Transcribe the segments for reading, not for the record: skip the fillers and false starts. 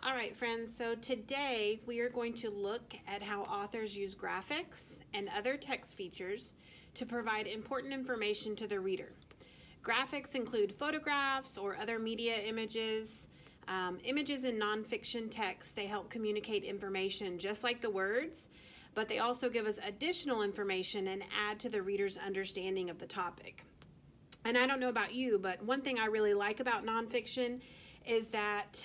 All right, friends, so today we are going to look at how authors use graphics and other text features to provide important information to the reader. Graphics include photographs or other media images. Images in nonfiction text, they help communicate information just like the words, but they also give us additional information and add to the reader's understanding of the topic. And I don't know about you, but one thing I really like about nonfiction is that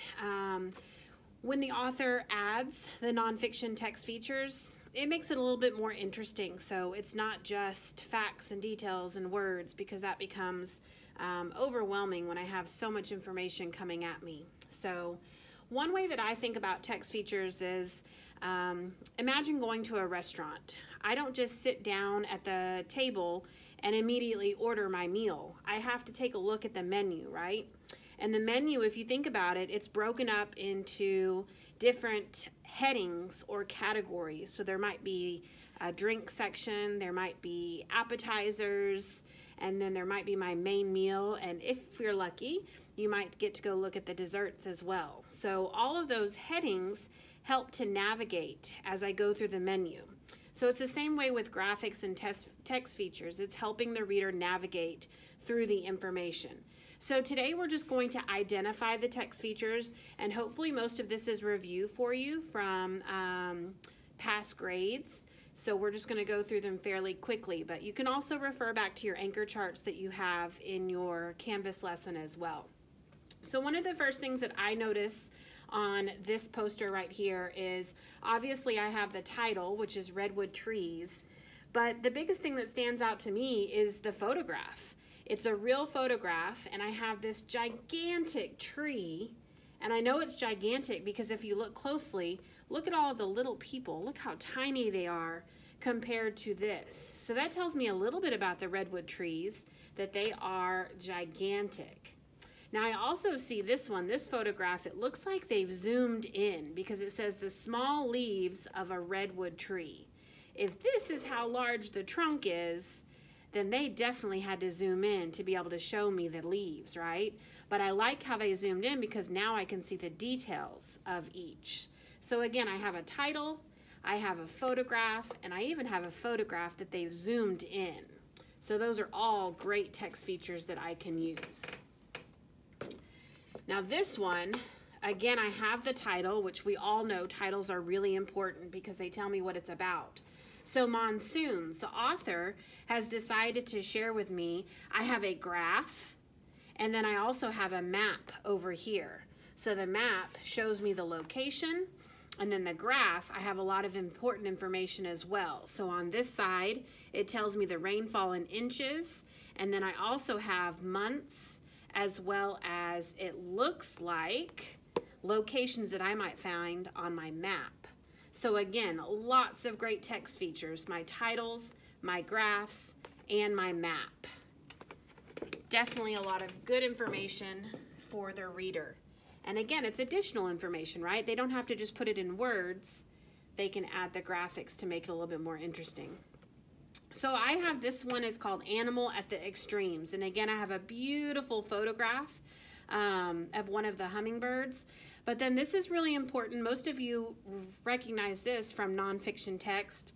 when the author adds the nonfiction text features, it makes it a little bit more interesting. So it's not just facts and details and words, because that becomes overwhelming when I have so much information coming at me. So one way that I think about text features is imagine going to a restaurant. I don't just sit down at the table and immediately order my meal. I have to take a look at the menu, right? And the menu, if you think about it, it's broken up into different headings or categories. So there might be a drink section, there might be appetizers, and then there might be my main meal. And if you're lucky, you might get to go look at the desserts as well. So all of those headings help to navigate as I go through the menu. So it's the same way with graphics and text features. It's helping the reader navigate through the information. So today we're just going to identify the text features, and hopefully most of this is review for you from past grades. So we're just going to go through them fairly quickly, but you can also refer back to your anchor charts that you have in your Canvas lesson as well. So one of the first things that I notice on this poster right here is, obviously I have the title, which is Redwood Trees, but the biggest thing that stands out to me is the photograph. It's a real photograph, and I have this gigantic tree, and I know it's gigantic because if you look closely, look at all the little people. Look how tiny they are compared to this. So that tells me a little bit about the redwood trees, that they are gigantic. Now I also see this one, this photograph, it looks like they've zoomed in because it says the small leaves of a redwood tree. If this is how large the trunk is, then they definitely had to zoom in to be able to show me the leaves, right? But I like how they zoomed in because now I can see the details of each. So again, I have a title, I have a photograph, and I even have a photograph that they've zoomed in. So those are all great text features that I can use. Now this one, again, I have the title, which we all know titles are really important because they tell me what it's about. So monsoons, the author has decided to share with me, I have a graph, and then I also have a map over here. So the map shows me the location, and then the graph, I have a lot of important information as well. So on this side, it tells me the rainfall in inches, and then I also have months, as well as it looks like locations that I might find on my map. So again, lots of great text features, my titles, my graphs, and my map. Definitely a lot of good information for the reader. And again, it's additional information, right? They don't have to just put it in words. They can add the graphics to make it a little bit more interesting. So I have this one, it's called Animal at the Extremes. And again, I have a beautiful photograph of one of the hummingbirds. But then this is really important. Most of you recognize this from nonfiction text.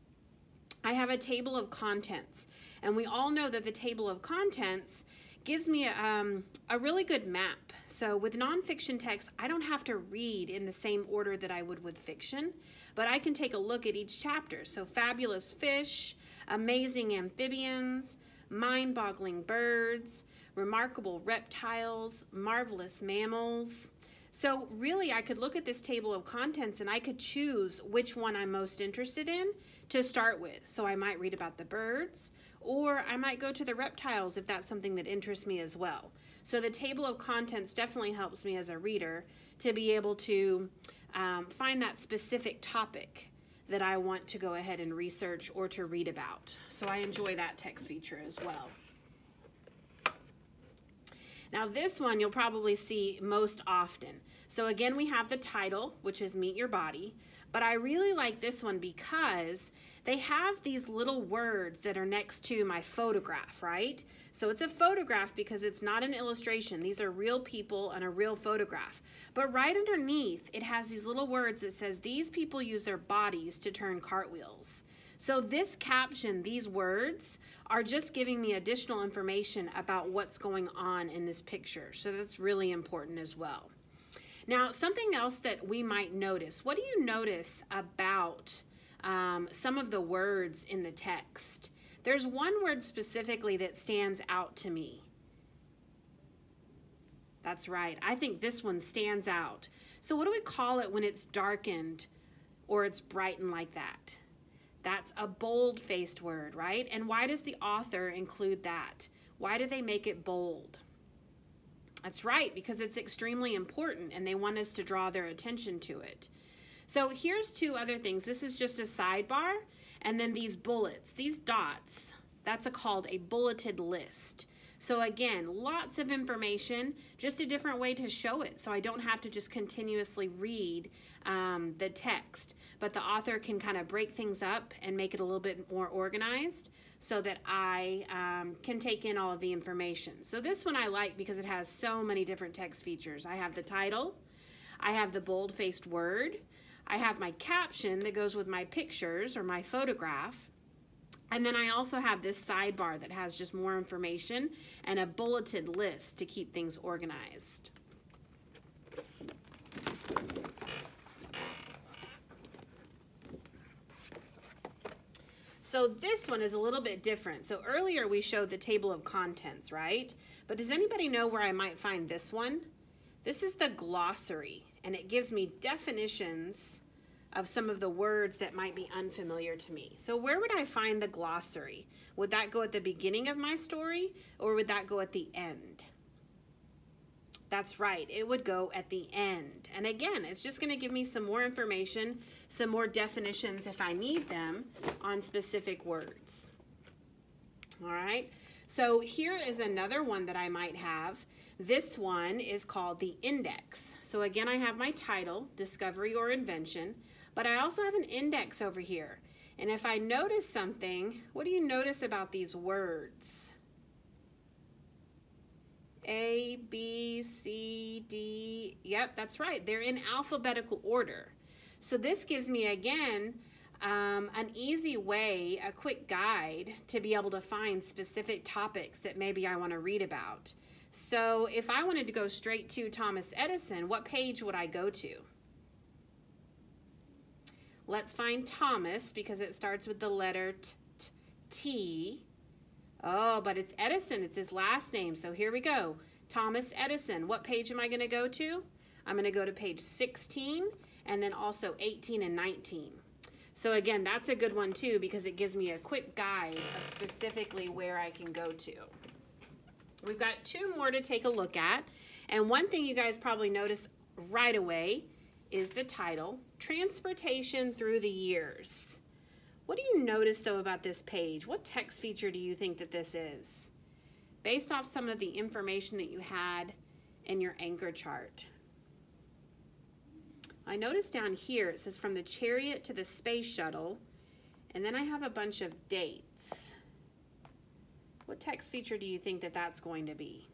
I have a table of contents. And we all know that the table of contents gives me a really good map. So with nonfiction text, I don't have to read in the same order that I would with fiction, but I can take a look at each chapter. So fabulous fish, amazing amphibians, mind-boggling birds, remarkable reptiles, marvelous mammals. So really I could look at this table of contents and I could choose which one I'm most interested in to start with. So I might read about the birds, or I might go to the reptiles if that's something that interests me as well. So the table of contents definitely helps me as a reader to be able to find that specific topic that I want to go ahead and research or to read about. So I enjoy that text feature as well. Now this one you'll probably see most often. So again, we have the title, which is Meet Your Body, But I really like this one because they have these little words that are next to my photograph, right? So it's a photograph because it's not an illustration. These are real people and a real photograph. But right underneath, it has these little words that says, these people use their bodies to turn cartwheels. So this caption, these words, are just giving me additional information about what's going on in this picture. So that's really important as well. Now, something else that we might notice. What do you notice about some of the words in the text? There's one word specifically that stands out to me. That's right. I think this one stands out. So what do we call it when it's darkened or it's brightened like that? That's a bold-faced word, right? And why does the author include that? Why do they make it bold? That's right, because it's extremely important and they want us to draw their attention to it. So here's two other things. This is just a sidebar, and then these bullets, these dots, that's called a bulleted list. So again, lots of information, just a different way to show it. So I don't have to just continuously read the text, but the author can kind of break things up and make it a little bit more organized so that I can take in all of the information. So this one I like because it has so many different text features. I have the title, I have the bold-faced word, I have my caption that goes with my pictures or my photograph, and then I also have this sidebar that has just more information and a bulleted list to keep things organized. So this one is a little bit different. So earlier we showed the table of contents, right? But does anybody know where I might find this one? This is the glossary, and it gives me definitions of some of the words that might be unfamiliar to me. So where would I find the glossary? Would that go at the beginning of my story, or would that go at the end? That's right, it would go at the end. And again, it's just going to give me some more information, some more definitions if I need them on specific words. All right, so here is another one that I might have. This one is called the index. So again, I have my title, Discovery or Invention, but I also have an index over here. And if I notice something, what do you notice about these words? A, B, C, D, yep, that's right. They're in alphabetical order. So this gives me, again, an easy way, a quick guide to be able to find specific topics that maybe I want to read about. So if I wanted to go straight to Thomas Edison, what page would I go to? Let's find Thomas because it starts with the letter T. Oh, but it's Edison. It's his last name. So here we go. Thomas Edison. What page am I going to go to? I'm going to go to page 16 and then also 18 and 19. So again, that's a good one too because it gives me a quick guide of specifically where I can go to. We've got two more to take a look at. And one thing you guys probably notice right away is the title, Transportation Through the Years. What do you notice though about this page? What text feature do you think that this is? Based off some of the information that you had in your anchor chart. I noticed down here it says from the chariot to the space shuttle, and then I have a bunch of dates. What text feature do you think that that's going to be?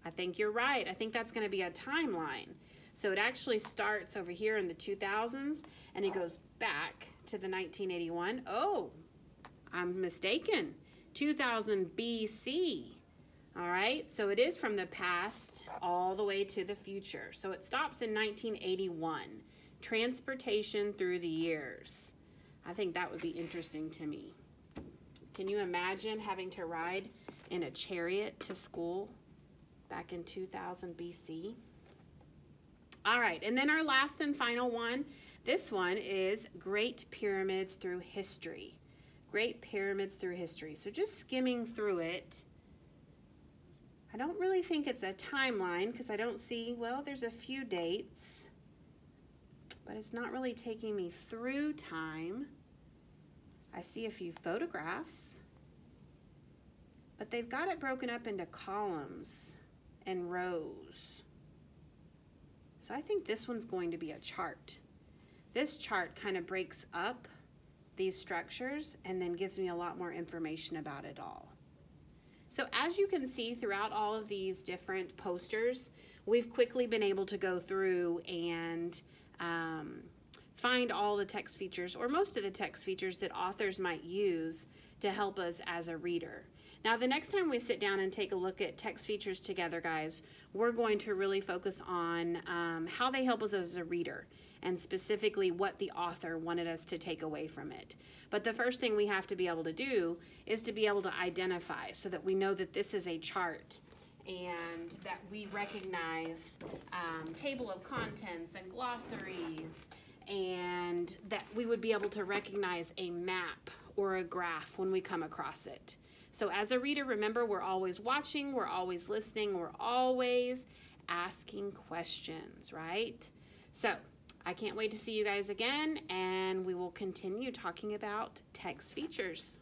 I think you're right. I think that's going to be a timeline. So it actually starts over here in the 2000s and it goes back to the 1981. Oh, I'm mistaken. 2000 BC. All right, so it is from the past all the way to the future. So it stops in 1981. Transportation through the years. I think that would be interesting to me. Can you imagine having to ride in a chariot to school back in 2000 BC? All right, and then our last and final one. This one is Great Pyramids Through History. Great Pyramids Through History. So just skimming through it, I don't really think it's a timeline because I don't see, well, there's a few dates, but it's not really taking me through time. I see a few photographs, but they've got it broken up into columns and rows. So I think this one's going to be a chart. This chart kind of breaks up these structures and then gives me a lot more information about it all. So as you can see throughout all of these different posters, we've quickly been able to go through and find all the text features, or most of the text features that authors might use to help us as a reader. Now, the next time we sit down and take a look at text features together, guys, we're going to really focus on how they help us as a reader, and specifically what the author wanted us to take away from it. But the first thing we have to be able to do is to be able to identify, so that we know that this is a chart and that we recognize table of contents and glossaries, and that we would be able to recognize a map or a graph when we come across it. So as a reader, remember, we're always watching, we're always listening, we're always asking questions, right? So I can't wait to see you guys again, and we will continue talking about text features.